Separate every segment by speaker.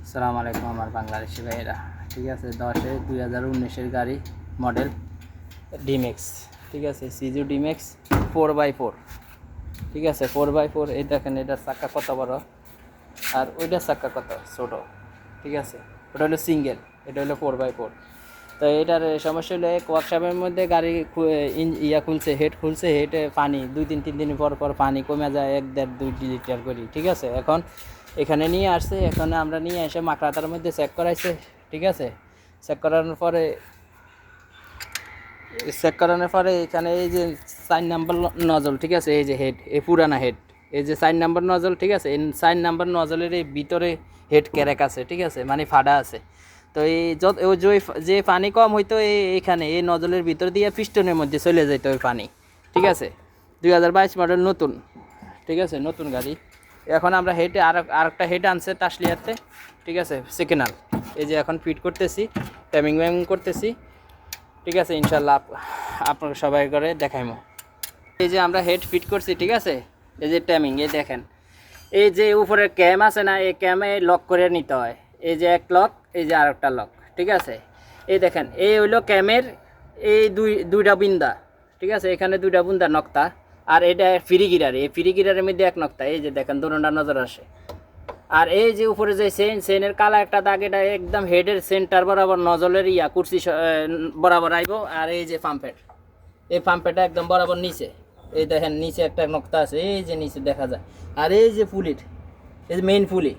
Speaker 1: আসসালামু আলাইকুম আমার বাংলাদেশি ভাইয়েরা। ঠিক আছে, 10-2019 গাড়ি মডেল ডিমেক্স। ঠিক আছে, সিজু ডিমেক্স 4x4। ঠিক আছে, 4x4। এই দেখেন এটার চাক্কা কত বড় আর ওইটার চাক্কা কত ছোট। ঠিক আছে, ওটা হলো সিঙ্গেল, এটা হলো 4x4। তো এটার সমস্যা হলো ওয়ার্কশপের মধ্যে গাড়ি খুলছে, হেড খুলছে, হেডে পানি 2-3 দিন পর পর পানি কমে যায় 1-1.5-2 লিটার করি। ঠিক আছে, এখন এখানে নিয়ে আসছে, এখানে আমরা নিয়ে এসে মাকড়াতার মধ্যে চেক করাইছে। ঠিক আছে, চেক করানোর পরে এখানে এই যে 4 নাম্বার নজল। ঠিক আছে, এই যে হেড, এই পুরানা হেড, এই যে 4 নাম্বার নজল। ঠিক আছে, এই 4 নাম্বার নজলের এই ভিতরে হেড ক্যারেক আছে। ঠিক আছে, মানে ফাড়া আছে। তো এই যে পানি কম হইতো এইখানে এই নজলের ভিতর দিয়ে পিস্টনের মধ্যে চলে যেত ওই পানি। ঠিক আছে, 2022 মডেল নতুন। ঠিক আছে, নতুন গাড়ি। এখন আমরা হেডে আরেকটা হেড আনছে তাসলিয়াতে। ঠিক আছে, সেকেন্ড। এই যে এখন ফিট করতেছি, ট্যামিং করতেছি। ঠিক আছে, ইনশাল্লাহ আপনাকে সবাই করে দেখাইমো। এই যে আমরা হেড ফিট করছি। ঠিক আছে, এই যে ট্যামিং, এই দেখেন এই যে উপরের ক্যাম আছে না, এই ক্যামে লক করে নিতে হয়। এই যে এক লক, এই যে আরেকটা লক। ঠিক আছে, এই দেখেন এই হইলো ক্যামের এই দুইটা বিন্দা। ঠিক আছে, এখানে দুইটা বুন্দা নক্তা, আর এটা ফ্রি গিরার, এই ফ্রি গিরারের মধ্যে এক নক্তা। এই যে দেখেন দুটোটা নজর আসে। আর এই যে উপরে যে সেনের কালা একটা দাগ, এটা একদম হেডের সেন্টার বরাবর নজলের কুর্সি বরাবর আইব। আর এই যে পাম্পেট, এই পাম্পেটা একদম বরাবর নিচে। এই দেখেন নিচে একটা নক্তা আছে, এই যে নিচে দেখা যায়। আর এই যে পুলির, এই যে মেইন পুলি,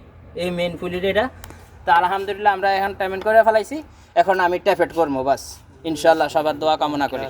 Speaker 1: এই মেইন পুলির এটা। তা আলহামদুলিল্লাহ আমরা এখন পেমেন্ট করে ফেলাইছি। এখন আমি ট্যাপেট করবো, বাস ইনশাল্লাহ সবার দোয়া কামনা করি।